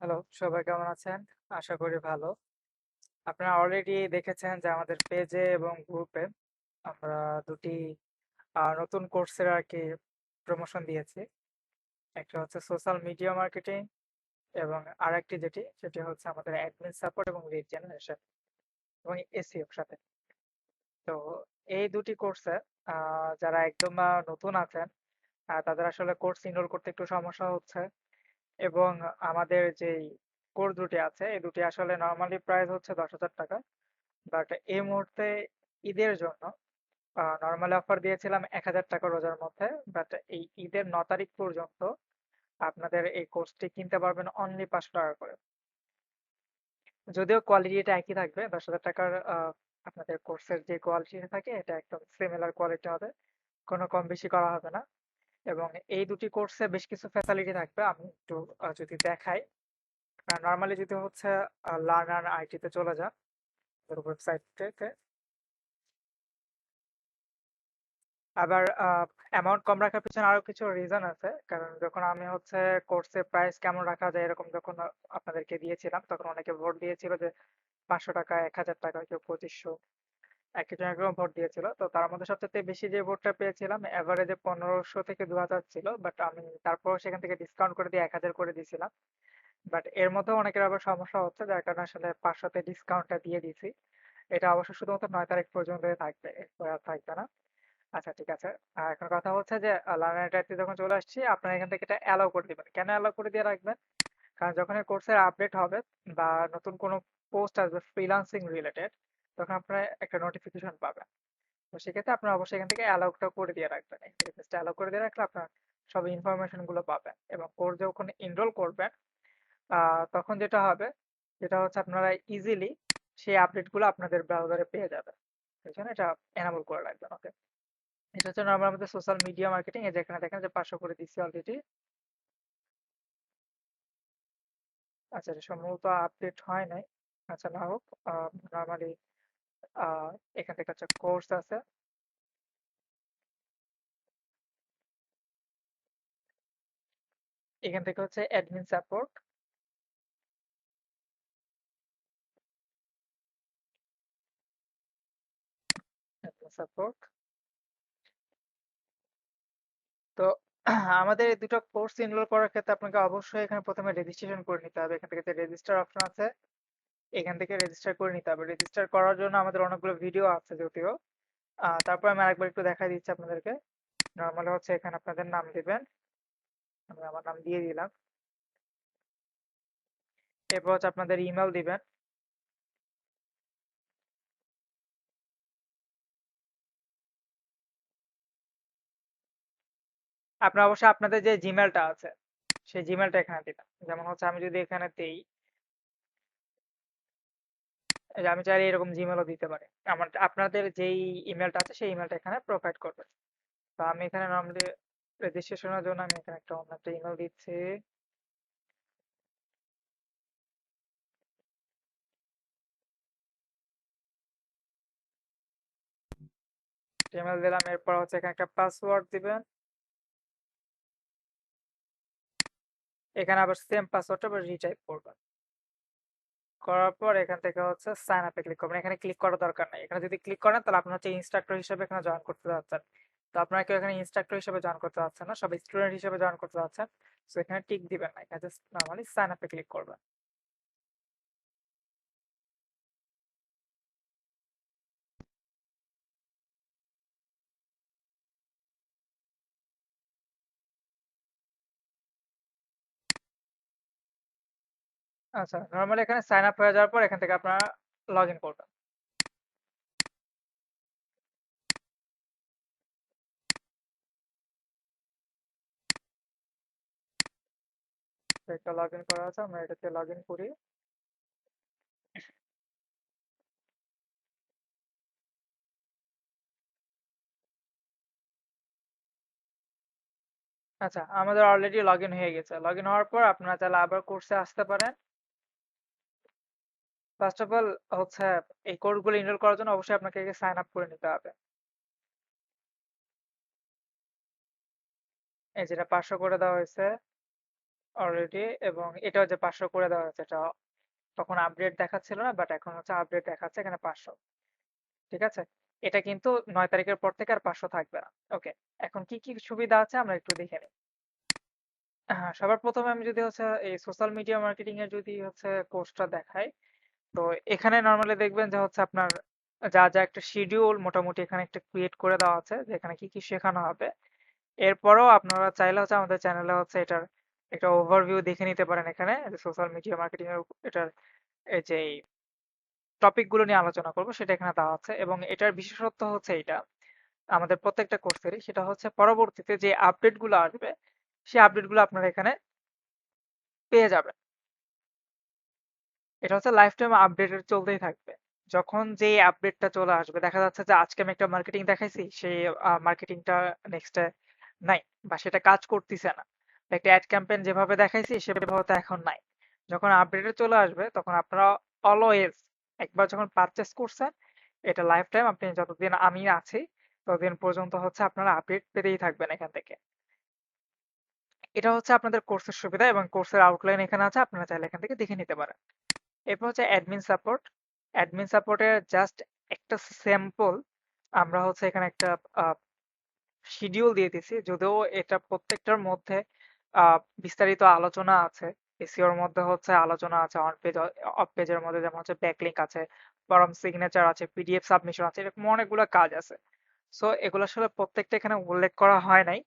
Hello, সবাই কেমন আছেন? আশা করি ভালো। আপনারা অলরেডি দেখেছেন যে আমাদের পেজে এবং গ্রুপে আমরা ২ টি নতুন কোর্সের আরকি প্রমোশন দিয়েছি। একটা হচ্ছে সোশ্যাল মিডিয়া মার্কেটিং এবং আরেকটি সেটি হচ্ছে আমাদের অ্যাডমিন সাপোর্ট এবং লিড জেনারেশন এবং এসইও সাথে। তো এই ২ টি কোর্সে আ যারা একদম নতুন আছেন তাদের আসলে কোর্স এনরোল করতে একটু সমস্যা হচ্ছে। এবং আমাদের যেই কোর্স দুটি আছে, এই দুটি আসলে নরমালি প্রাইস হচ্ছে ৳১০,০০০। বাট এই মুহূর্তে ঈদের জন্য নরমালি অফার দিয়েছিলাম ৳১,০০০ রোজার মধ্যে। বাট এই ঈদের ৯ তারিখ পর্যন্ত আপনাদের এই কোর্সটি কিনতে পারবেন অনলি ৳৫০০ করে। যদিও কোয়ালিটিটা একই থাকবে। ৳১০,০০০ আপনাদের কোর্সের যে কোয়ালিটি থাকে এটা একদম সিমিলার কোয়ালিটি হবে। কোনো কম বেশি করা হবে না। এবং এই ২ টি কোর্সে বেশ কিছু ফ্যাসিলিটি থাকবে। আমি একটু যদি দেখাই। নরমালি যদি হচ্ছে লার্নার আইটিতে চলে যান, ওদের ওয়েবসাইট থেকে। আবার অ্যামাউন্ট কম রাখার পেছনে আরো কিছু রিজন আছে। কারণ যখন আমি হচ্ছে কোর্সের প্রাইস কেমন রাখা যায় এরকম যখন আপনাদেরকে দিয়েছিলাম, তখন অনেকে ভোট দিয়েছিল যে ৳৫০০, ৳১,০০০, কেউ ২৫০০, একেকজন এরকম ভোট দিয়েছিল। তো তার মধ্যে সবচাইতে বেশি যে ভোটটা পেয়েছিলাম এভারেজে ১৫০০ থেকে ২,০০০ ছিল। বাট আমি তারপরও সেখান থেকে ডিসকাউন্ট করে দিয়ে ১,০০০ করে দিয়েছিলাম। বাট এর মধ্যেও অনেকের আবার সমস্যা হচ্ছে যার কারণে আসলে ৫০০ তে ডিসকাউন্টটা দিয়ে দিছি। এটা অবশ্য শুধুমাত্র ৯ তারিখ পর্যন্তই থাকবে। এরপরে আর থাকবে না। আচ্ছা, ঠিক আছে। এখন কথা হচ্ছে যে লার্নার টাইপে যখন চলে আসছি আপনারা এখান থেকে এটা অ্যালাউ করে দিবেন। কেন অ্যালাউ করে দিয়ে রাখবেন? কারণ যখন এই কোর্সের আপডেট হবে বা নতুন কোনো পোস্ট আসবে ফ্রিল্যান্সিং রিলেটেড, তখন আপনারা একটা নোটিফিকেশন পাবেন। তো সেক্ষেত্রে আপনারা অবশ্যই এখান থেকে অ্যালাউটা করে দিয়ে রাখবেন। এই জাস্ট অ্যালাউ করে দিয়ে রাখলে আপনার সব ইনফরমেশন গুলো পাবেন এবং কোর্স যখন এনরোল করবেন তখন যেটা হবে সেটা হচ্ছে আপনারা ইজিলি সেই আপডেট গুলো আপনাদের ব্রাউজারে পেয়ে যাবেন। এই জন্য এটা এনাবল করে রাখবেন। ওকে। এটা হচ্ছে নরমাল আমাদের সোশ্যাল মিডিয়া মার্কেটিং। এই যে এখানে দেখেন যে ৫০০ করে দিচ্ছি অলরেডি। আচ্ছা, এটা সম্ভবত আপডেট হয় নাই। আচ্ছা, না হোক। নরমালি আ এখান থেকে হচ্ছে কোর্স আছে। এখান থেকে হচ্ছে অ্যাডমিন সাপোর্ট, অ্যাডমিন সাপোর্ট। তো আমাদের এই ২ টা কোর্স এনরোল করার ক্ষেত্রে আপনাকে অবশ্যই এখানে ১ম এ রেজিস্ট্রেশন করে নিতে হবে। এখান থেকে যে রেজিস্টার অপশন আছে, এখান থেকে রেজিস্টার করে নিতে হবে। রেজিস্টার করার জন্য আমাদের অনেকগুলো ভিডিও আছে যদিও। তারপর আমি আরেকবার একটু দেখায় দিচ্ছি আপনাদেরকে। নরমালি হচ্ছে এখানে আপনাদের নাম দিবেন। আমি আমার নাম দিয়ে দিলাম। এরপর হচ্ছে আপনাদের ইমেইল দিবেন। আপনারা অবশ্যই আপনাদের যে জিমেইলটা আছে, সেই জিমেইলটা এখানে দিবেন। যেমন হচ্ছে আমি যদি এখানে দেই, এই যে আমি চাইলে এরকম জিমেইলও দিতে পারি। আপনাদের যেই ইমেইলটা আছে সেই ইমেইলটা এখানে প্রোভাইড করবেন। তো আমি এখানে নরমালি রেজিস্ট্রেশনের জন্য আমি এখানে অন্য একটা ইমেইল দিচ্ছি। ইমেইল দিলাম, এরপর হচ্ছে এখানে একটা পাসওয়ার্ড দিবেন। এখানে আবার সেম পাসওয়ার্ডটা আবার রিটাইপ করবেন। করার পর এখান থেকে হচ্ছে সাইন আপে ক্লিক করবেন। এখানে ক্লিক করার দরকার নাই। এখানে যদি ক্লিক করেন তাহলে আপনি হচ্ছে ইনস্ট্রাক্টর হিসেবে এখানে জয়েন করতে যাচ্ছেন। তো আপনারা কেউ এখানে ইনস্ট্রাক্টর হিসেবে জয়েন করতে যাচ্ছেন না, সবাই স্টুডেন্ট হিসেবে জয়েন করতে যাচ্ছেন। সো এখানে টিক দিবেন না, এখানে জাস্ট নরমালি সাইন আপে ক্লিক করবেন। আচ্ছা, নরমালি এখানে সাইন আপ হয়ে যাওয়ার পর এখান থেকে আপনারা লগ ইন করবেন। তো একটা লগ ইন করা আছে, আমরা এটাতে লগ ইন করি। আচ্ছা, আমাদের অলরেডি লগ ইন হয়ে গেছে। লগ ইন হওয়ার পর আপনারা চাইলে আবার কোর্সে আসতে পারেন। ফার্স্ট অফ অল হচ্ছে এই কোর্সগুলো এনরোল করার জন্য অবশ্যই আপনাকে সাইন আপ করে নিতে হবে। এই যেটা ৫০০ করে দেওয়া হয়েছে, অলরেডি, এবং এটাও যে 500 করে দেওয়া হয়েছে, এটা তখন আপডেট দেখাচ্ছিল না, বাট এখন হচ্ছে আপডেট দেখাচ্ছে এখানে 500। ঠিক আছে, এটা কিন্তু 9 তারিখের পর থেকে আর 500 থাকবে না। ওকে, এখন কি কি সুবিধা আছে আমরা একটু দেখে নিই। হ্যাঁ, সবার প্রথমে আমি যদি হচ্ছে এই সোশ্যাল মিডিয়া মার্কেটিং এর যদি হচ্ছে কোর্সটা দেখাই, তো এখানে নর্মালি দেখবেন যে হচ্ছে আপনার যা যা একটা শিডিউল মোটামুটি এখানে একটা ক্রিয়েট করে দেওয়া আছে, যে এখানে কি কি শেখানো হবে। এরপরও আপনারা চাইলে হচ্ছে আমাদের চ্যানেলে হচ্ছে এটার একটা ওভারভিউ দেখে নিতে পারেন, এখানে যে সোশ্যাল মিডিয়া মার্কেটিং এর এটার এই যে টপিক গুলো নিয়ে আলোচনা করবো সেটা এখানে দেওয়া আছে। এবং এটার বিশেষত্ব হচ্ছে এটা আমাদের প্রত্যেকটা কোর্সেরই, সেটা হচ্ছে পরবর্তীতে যে আপডেট গুলো আসবে সেই আপডেট গুলো আপনারা এখানে পেয়ে যাবেন। এটা হচ্ছে লাইফ টাইম আপডেটেড চলতেই থাকবে। যখন যে আপডেটটা চলে আসবে, দেখা যাচ্ছে যে আজকে আমি একটা মার্কেটিং দেখাইছি, সেই মার্কেটিংটা নেক্সট নাই, বা সেটা কাজ করতেছে না, বা একটা অ্যাড ক্যাম্পেইন যেভাবে দেখাইছি সেভাবে হয়তো এখন নাই। যখন আপডেটে চলে আসবে তখন আপনারা অলওয়েজ, একবার যখন পারচেস করছেন, এটা লাইফ টাইম আপনি যতদিন আমি আছি ততদিন পর্যন্ত হচ্ছে আপনারা আপডেট পেতেই থাকবেন এখান থেকে। এটা হচ্ছে আপনাদের কোর্সের সুবিধা, এবং কোর্সের আউটলাইন এখানে আছে, আপনারা চাইলে এখান থেকে দেখে নিতে পারেন। এরপর হচ্ছে অ্যাডমিন সাপোর্ট। অ্যাডমিন সাপোর্টের জাস্ট একটা স্যাম্পল আমরা হচ্ছে এখানে একটা শিডিউল দিয়ে দিছি, যদিও এটা প্রত্যেকটার মধ্যে বিস্তারিত আলোচনা আছে। এসইওর মধ্যে হচ্ছে আলোচনা আছে, অন পেজ অফ পেজের মধ্যে যেমন হচ্ছে ব্যাকলিংক আছে, ফরম সিগনেচার আছে, পিডিএফ সাবমিশন আছে, এরকম অনেকগুলো কাজ আছে। সো এগুলো আসলে প্রত্যেকটা এখানে উল্লেখ করা হয় নাই,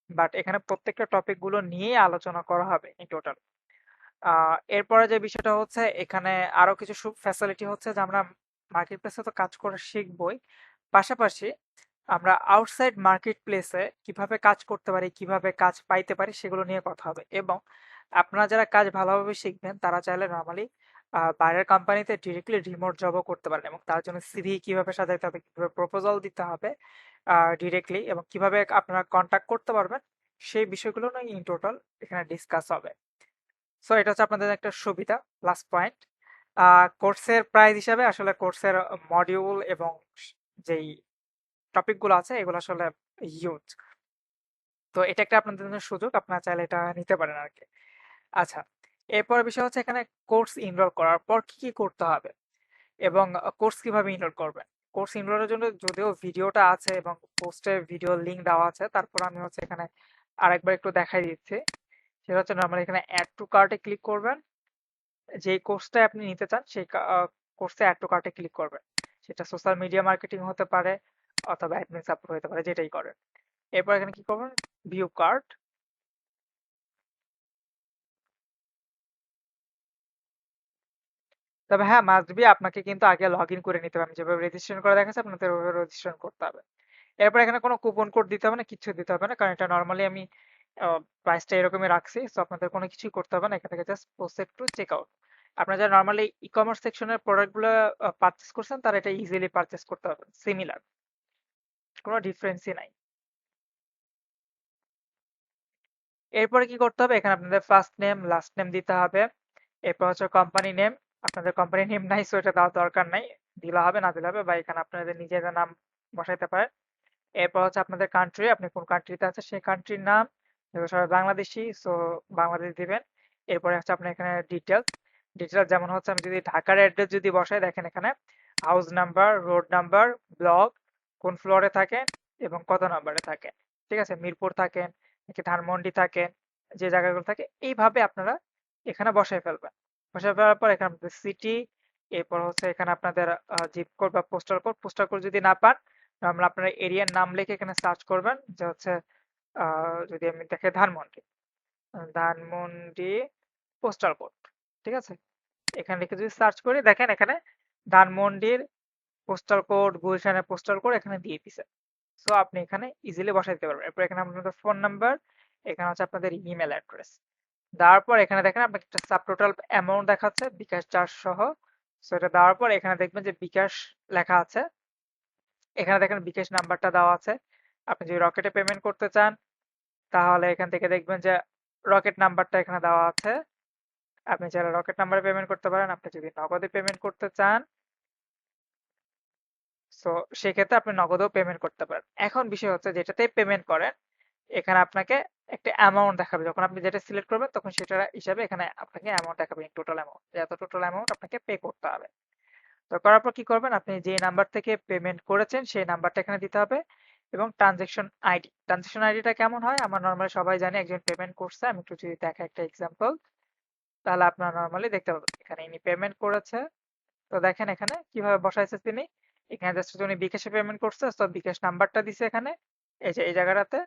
বাট এখানে প্রত্যেকটা টপিক গুলো নিয়েই আলোচনা করা হবে ইন টোটাল। এরপরে যে বিষয়টা হচ্ছে এখানে আরো কিছু ফ্যাসিলিটি হচ্ছে যে আমরা মার্কেট প্লেসে তো কাজ করে শিখবই, পাশাপাশি আমরা আউটসাইড মার্কেট প্লেসে কিভাবে কাজ করতে পারি, কিভাবে কাজ পাইতে পারি, সেগুলো নিয়ে কথা হবে। এবং আপনারা যারা কাজ ভালোভাবে শিখবেন তারা চাইলে নর্মালি বাইরের কোম্পানিতে ডিরেক্টলি রিমোট জবও করতে পারেন, এবং তার জন্য সিভি কিভাবে সাজাইতে হবে, কিভাবে প্রপোজাল দিতে হবে ডিরেক্টলি, এবং কিভাবে আপনারা কন্ট্যাক্ট করতে পারবেন, সেই বিষয়গুলো নিয়ে ইন টোটাল এখানে ডিসকাস হবে। সো এটা হচ্ছে আপনাদের একটা সুবিধা প্লাস পয়েন্ট। কোর্সের প্রাইস হিসাবে আসলে কোর্সের মডিউল এবং যেই টপিক গুলো আছে এগুলো আসলে হিউজ। তো এটা একটা আপনাদের জন্য সুযোগ, আপনারা চাইলে এটা নিতে পারেন আর কি। আচ্ছা, এরপর বিষয় হচ্ছে এখানে কোর্স ইনরোল করার পর কি কি করতে হবে, এবং কোর্স কিভাবে ইনরোল করবেন। কোর্স ইনরোলের জন্য যদিও ভিডিওটা আছে এবং পোস্টে ভিডিও লিংক দেওয়া আছে, তারপর আমি হচ্ছে এখানে আরেকবার একটু দেখাই দিচ্ছি। সেটা হচ্ছে নর্মালি এখানে অ্যাড টু কার্টে ক্লিক করবেন, যে কোর্সটা আপনি নিতে চান সেই কোর্সে অ্যাড টু কার্টে ক্লিক করবেন। সেটা সোশ্যাল মিডিয়া মার্কেটিং হতে পারে অথবা অ্যাডমিন সাপোর্ট হতে পারে, যেটাই করেন। এরপর এখানে কি করবেন, ভিউ কার্ট। তবে হ্যাঁ, মাস্ট বি আপনাকে কিন্তু আগে লগ ইন করে নিতে হবে। আমি যেভাবে রেজিস্ট্রেশন করে দেখাচ্ছি আপনাদের ওইভাবে রেজিস্ট্রেশন করতে হবে। এরপর এখানে কোনো কুপন কোড দিতে হবে না, কিচ্ছু দিতে হবে না, কারণ এটা নর্মালি আমি প্রাইসটা এরকমই রাখছি। সো আপনাদের কোনো কিছুই করতে হবে না, এখান থেকে just proceed to check out. আপনারা যারা নর্মালি ই কমার্স সেকশনের প্রোডাক্টগুলো পারচেস করছেন তারা এটা ইজিলি পারচেস করতে পারবেন, সিমিলার, কোনো ডিফারেন্সই নাই। এরপরে কি করতে হবে, এখানে আপনাদের ফার্স্ট নেম লাস্ট নেম দিতে হবে। এরপর হচ্ছে কোম্পানি নেম, আপনাদের কোম্পানি নেম নাই সো এটা দেওয়ার দরকার নাই, দিলে হবে না দিলে হবে, বা এখানে আপনাদের নিজেদের নাম বসাইতে পারেন। এরপর হচ্ছে আপনাদের কান্ট্রি, আপনি কোন কান্ট্রিতে আছে সেই কান্ট্রির নাম, যেহেতু সবাই বাংলাদেশি সো বাংলাদেশ দিবেন। এরপরে হচ্ছে আপনার এখানে ডিটেলস, ডিটেলস যেমন হচ্ছে আমি যদি ঢাকার অ্যাড্রেস যদি বসাই, দেখেন এখানে house number, road number, block, কোন ফ্লোরে থাকেন এবং কত নাম্বারে থাকেন। ঠিক আছে, মিরপুর থাকেন নাকি ধানমন্ডি থাকেন, যে জায়গাগুলো থাকে এইভাবে আপনারা এখানে বসাই ফেলবেন। বসাই ফেলার পর এখানে আপনাদের সিটি, এরপর হচ্ছে এখানে আপনাদের জিপ কোড বা পোস্টাল কোড। পোস্টাল কোড যদি না পান, আমরা আপনার এরিয়ার নাম লিখে এখানে সার্চ করবেন, যে হচ্ছে যদি আমি দেখে ধানমন্ডি, ধানমন্ডি পোস্টাল কোড। ঠিক আছে, এখানে লিখে যদি সার্চ করি দেখেন এখানে ধানমন্ডির পোস্টাল কোড, গুলশানের পোস্টাল কোড এখানে দিয়ে দিছে। সো আপনি এখানে ইজিলি বসাই দিতে পারবেন। এরপর এখানে আপনাদের ফোন নাম্বার, এখানে হচ্ছে আপনাদের ইমেল অ্যাড্রেস। দেওয়ার পর এখানে দেখেন আপনাকে একটা সাব টোটাল অ্যামাউন্ট দেখাচ্ছে বিকাশ চার্জ সহ। সো এটা দেওয়ার পর এখানে দেখবেন যে বিকাশ লেখা আছে, এখানে দেখেন বিকাশ নাম্বারটা দেওয়া আছে। আপনি যদি রকেটে পেমেন্ট করতে চান তাহলে এখান থেকে দেখবেন যে রকেট নাম্বারটা এখানে দেওয়া আছে, আপনি চাইলে রকেট নাম্বারে পেমেন্ট করতে পারেন। আপনি যদি নগদে পেমেন্ট করতে চান সো সেক্ষেত্রে আপনি নগদেও পেমেন্ট করতে পারেন। এখন বিষয় হচ্ছে যেটাতে পেমেন্ট করেন এখানে আপনাকে একটা অ্যামাউন্ট দেখাবে। যখন আপনি যেটা সিলেক্ট করবেন তখন সেটার হিসাবে এখানে আপনাকে অ্যামাউন্ট দেখাবে, টোটাল অ্যামাউন্ট, এত টোটাল অ্যামাউন্ট আপনাকে পে করতে হবে। তো করার পর কি করবেন, আপনি যে নাম্বার থেকে পেমেন্ট করেছেন সেই নাম্বারটা এখানে দিতে হবে এবং ট্রানজেকশন আইডিটা কেমন হয় আমরা নর্মালি সবাই জানি। একজন পেমেন্ট করছে, আমি একটু যদি দেখা একটা এক্সাম্পল, তাহলে আপনারা নর্মালি দেখতে পাবেন এখানে ইনি পেমেন্ট করেছে। তো দেখেন এখানে কিভাবে বসাইছে তিনি, এখানে জাস্ট উনি বিকাশে পেমেন্ট করছে, তো বিকাশ নাম্বারটা দিছে এখানে, এই যে এই জায়গাটাতে,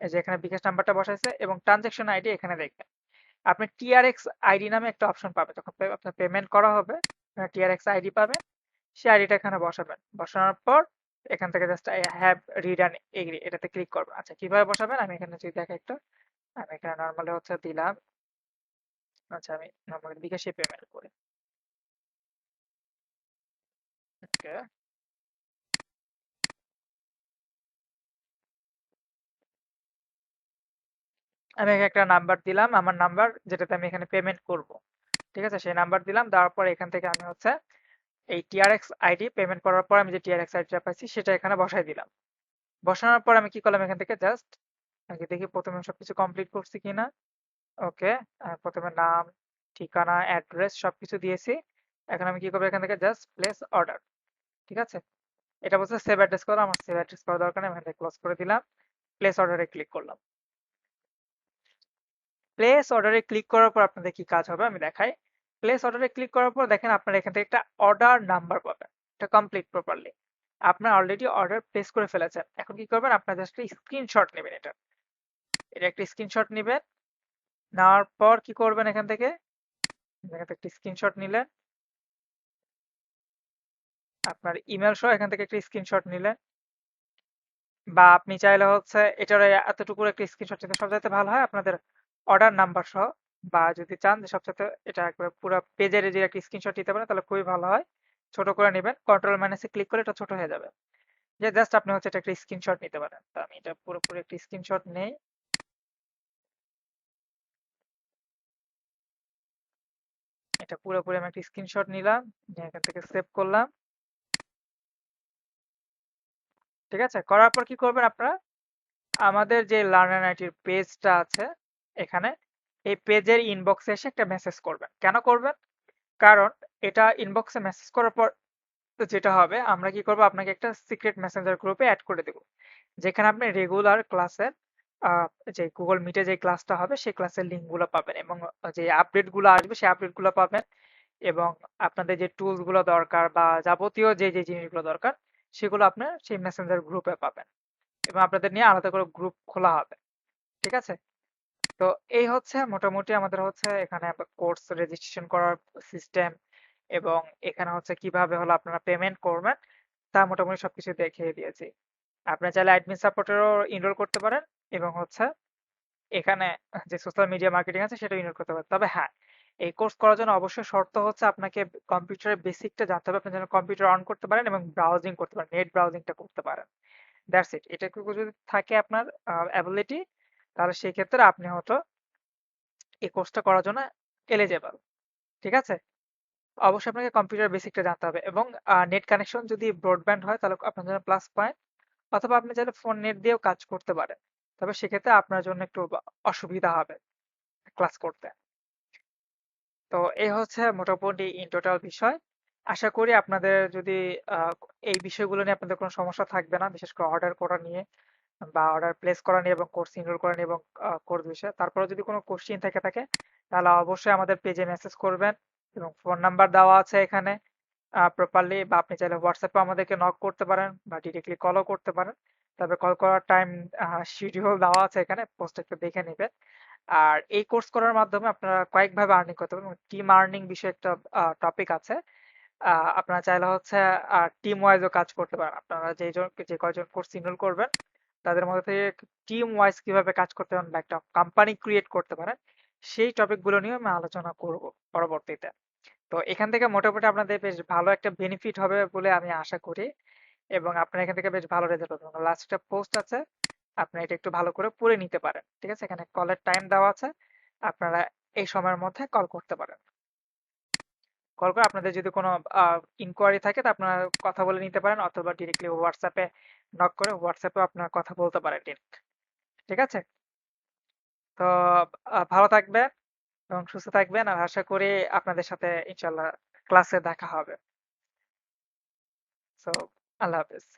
এই যে এখানে বিকাশ নাম্বারটা বসাইছে এবং ট্রানজেকশন আইডি এখানে দেখবেন। আপনি টিআরএক্স আইডি নামে একটা অপশন পাবেন, যখন আপনার পেমেন্ট করা হবে টিআরএক্স আইডি পাবেন, সেই আইডিটা এখানে বসাবেন। বসানোর পর এখান থেকে just I have read and agree এটাতে ক্লিক করবেন। আচ্ছা কিভাবে বসাবেন আমি এখানে যদি দেখে একটা, আমি এখানে নর্মালি হচ্ছে দিলাম, আচ্ছা আমি নর্মালি বিকাশে পেমেন্ট করি, ওকে। আমি এখানে একটা নাম্বার দিলাম, আমার নাম্বার যেটাতে আমি এখানে পেমেন্ট করব, ঠিক আছে, সেই নাম্বার দিলাম। দেওয়ার পর এখান থেকে আমি হচ্ছে এই টিআরএক্স আইডি পেমেন্ট করার পর আমি যে টিআরএক্স আইডিটা পাইছি সেটা এখানে বসাই দিলাম। বসানোর পর আমি কি করলাম, এখান থেকে জাস্ট আগে দেখি প্রথমে আমি সবকিছু কমপ্লিট করছি কিনা, ওকে। প্রথমে নাম, ঠিকানা, অ্যাড্রেস সবকিছু দিয়েছি। এখন আমি কি করবো, এখান থেকে জাস্ট প্লেস অর্ডার, ঠিক আছে। এটা বলছে সেভ অ্যাড্রেস করা, আমার সেভ অ্যাড্রেস করা দরকার নেই, আমি এখান থেকে ক্লোজ করে দিলাম, প্লেস অর্ডারে ক্লিক করলাম। প্লেস অর্ডারে ক্লিক করার পর আপনাদের কি কাজ হবে আমি দেখাই। প্লেস অর্ডারে ক্লিক করার পর দেখেন আপনারা এখান থেকে একটা অর্ডার নাম্বার পাবেন, এটা কমপ্লিট প্রপারলি। আপনার অলরেডি অর্ডার প্লেস করে ফেলেছেন, এখন কি করবেন, আপনার জাস্ট স্ক্রিনশট নেবেন, এটা একটা স্ক্রিনশট নেবেন। নেওয়ার পর কি করবেন, এখান থেকে একটা স্ক্রিনশট নিলেন, আপনার ইমেল সহ এখান থেকে একটা স্ক্রিনশট নিলেন, বা আপনি চাইলে হচ্ছে এটার এতটুকু একটা স্ক্রিনশট নিতে সবচাইতে ভালো হয় আপনাদের অর্ডার নাম্বার সহ, বা যদি চান যে সবচাইতে এটা একবার পুরো পেজের যে একটা স্ক্রিনশট নিতে পারেন তাহলে খুবই ভালো হয়। ছোট করে নেবেন, কন্ট্রোল মাইনাসে ক্লিক করলে এটা ছোট হয়ে যাবে, যে জাস্ট আপনি হচ্ছে এটা একটা স্ক্রিনশট নিতে পারেন। তো আমি এটা পুরোপুরি একটা স্ক্রিনশট নেই, এটা পুরোপুরি আমি একটা স্ক্রিনশট নিলাম, নিয়ে এখান থেকে সেভ করলাম, ঠিক আছে। করার পর কি করবেন আপনারা, আমাদের যে লার্নার আইটির পেজটা আছে এখানে, এই পেজের ইনবক্সে এসে একটা মেসেজ করবেন। কেন করবেন, কারণ এটা ইনবক্সে মেসেজ করার পর যেটা হবে, আমরা কি করব, আপনাকে একটা সিক্রেট মেসেঞ্জার গ্রুপে অ্যাড করে দেব, যেখানে আপনি রেগুলার ক্লাসের যে গুগল মিটে যে ক্লাসটা হবে সেই ক্লাসের লিঙ্ক গুলো পাবেন এবং যে আপডেট গুলো আসবে সেই আপডেট গুলো পাবেন, এবং আপনাদের যে টুলস গুলো দরকার বা যাবতীয় যে যে জিনিসগুলো দরকার সেগুলো আপনার সেই মেসেঞ্জার গ্রুপে পাবেন, এবং আপনাদের নিয়ে আলাদা করে গ্রুপ খোলা হবে, ঠিক আছে। তো এই হচ্ছে মোটামুটি আমাদের হচ্ছে এখানে কোর্স রেজিস্ট্রেশন করার সিস্টেম, এবং এখানে হচ্ছে কিভাবে হলো আপনারা পেমেন্ট করবেন তা মোটামুটি সবকিছু দেখিয়ে দিয়েছি। আপনারা চাইলে অ্যাডমিন সাপোর্টেরও ইনরোল করতে পারেন, এবং হচ্ছে এখানে যে সোশ্যাল মিডিয়া মার্কেটিং আছে সেটা ইনরোল করতে পারেন। তবে হ্যাঁ, এই কোর্স করার জন্য অবশ্যই শর্ত হচ্ছে আপনাকে কম্পিউটারের বেসিকটা জানতে হবে, আপনি যেন কম্পিউটার অন করতে পারেন এবং ব্রাউজিং করতে পারেন, নেট ব্রাউজিংটা করতে পারেন। That's it. এটুকু যদি থাকে আপনার অ্যাবিলিটি, তাহলে সেই ক্ষেত্রে আপনি হয়তো এই কোর্সটা করার জন্য এলিজেবল, ঠিক আছে। অবশ্যই আপনাকে কম্পিউটার বেসিকটা জানতে হবে, এবং নেট কানেকশন যদি ব্রডব্যান্ড হয় তাহলে আপনার জন্য প্লাস পয়েন্ট, অথবা আপনি চাইলে ফোন নেট দিয়েও কাজ করতে পারেন, তবে সেক্ষেত্রে আপনার জন্য একটু অসুবিধা হবে ক্লাস করতে। তো এই হচ্ছে মোটামুটি ইন টোটাল বিষয়। আশা করি আপনাদের যদি আহ, এই বিষয়গুলো নিয়ে আপনাদের কোনো সমস্যা থাকবে না, বিশেষ করে অর্ডার করা নিয়ে বা অর্ডার প্লেস করা নিয়ে এবং কোর্স এনরোল করা নিয়ে এবং কোর্স বিষয়ে। তারপরে যদি কোনো কোশ্চিন থেকে থাকে তাহলে অবশ্যই আমাদের পেজে মেসেজ করবেন, এবং ফোন নাম্বার দেওয়া আছে এখানে প্রপারলি, বা আপনি চাইলে হোয়াটসঅ্যাপে আমাদেরকে নক করতে পারেন বা ডিরেক্টলি কলও করতে পারেন। তবে কল করার টাইম শিডিউল দেওয়া আছে এখানে, পোস্ট একটু দেখে নেবেন। আর এই কোর্স করার মাধ্যমে আপনারা কয়েকভাবে আর্নিং করতে পারবেন, টিম আর্নিং বিষয়ে একটা টপিক আছে। আপনারা চাইলে হচ্ছে টিম ওয়াইজও কাজ করতে পারেন, আপনারা যে কয়জন কোর্স এনরোল করবেন তাদের মধ্যে থেকে টিম ওয়াইজ কিভাবে কাজ করতে পারেন বা একটা কোম্পানি ক্রিয়েট করতে পারেন, সেই টপিক গুলো নিয়ে আমি আলোচনা করব পরবর্তীতে। তো এখান থেকে মোটামুটি আপনাদের বেশ ভালো একটা বেনিফিট হবে বলে আমি আশা করি, এবং আপনারা এখান থেকে বেশ ভালো রেজাল্ট পাবেন। লাস্ট একটা পোস্ট আছে, আপনি এটা একটু ভালো করে পড়ে নিতে পারেন, ঠিক আছে। এখানে কলের টাইম দেওয়া আছে, আপনারা এই সময়ের মধ্যে কল করতে পারেন। কল করে আপনাদের যদি কোনো ইনকোয়ারি থাকে তা আপনারা কথা বলে নিতে পারেন, অথবা ডিরেক্টলি হোয়াটসঅ্যাপে নক করে হোয়াটসঅ্যাপে আপনারা কথা বলতে পারেন ডিরেক্ট, ঠিক আছে। তো ভালো থাকবেন এবং সুস্থ থাকবেন। আর আশা করি আপনাদের সাথে ইনশাআল্লাহ ক্লাসে দেখা হবে। সো আল্লাহ হাফেজ।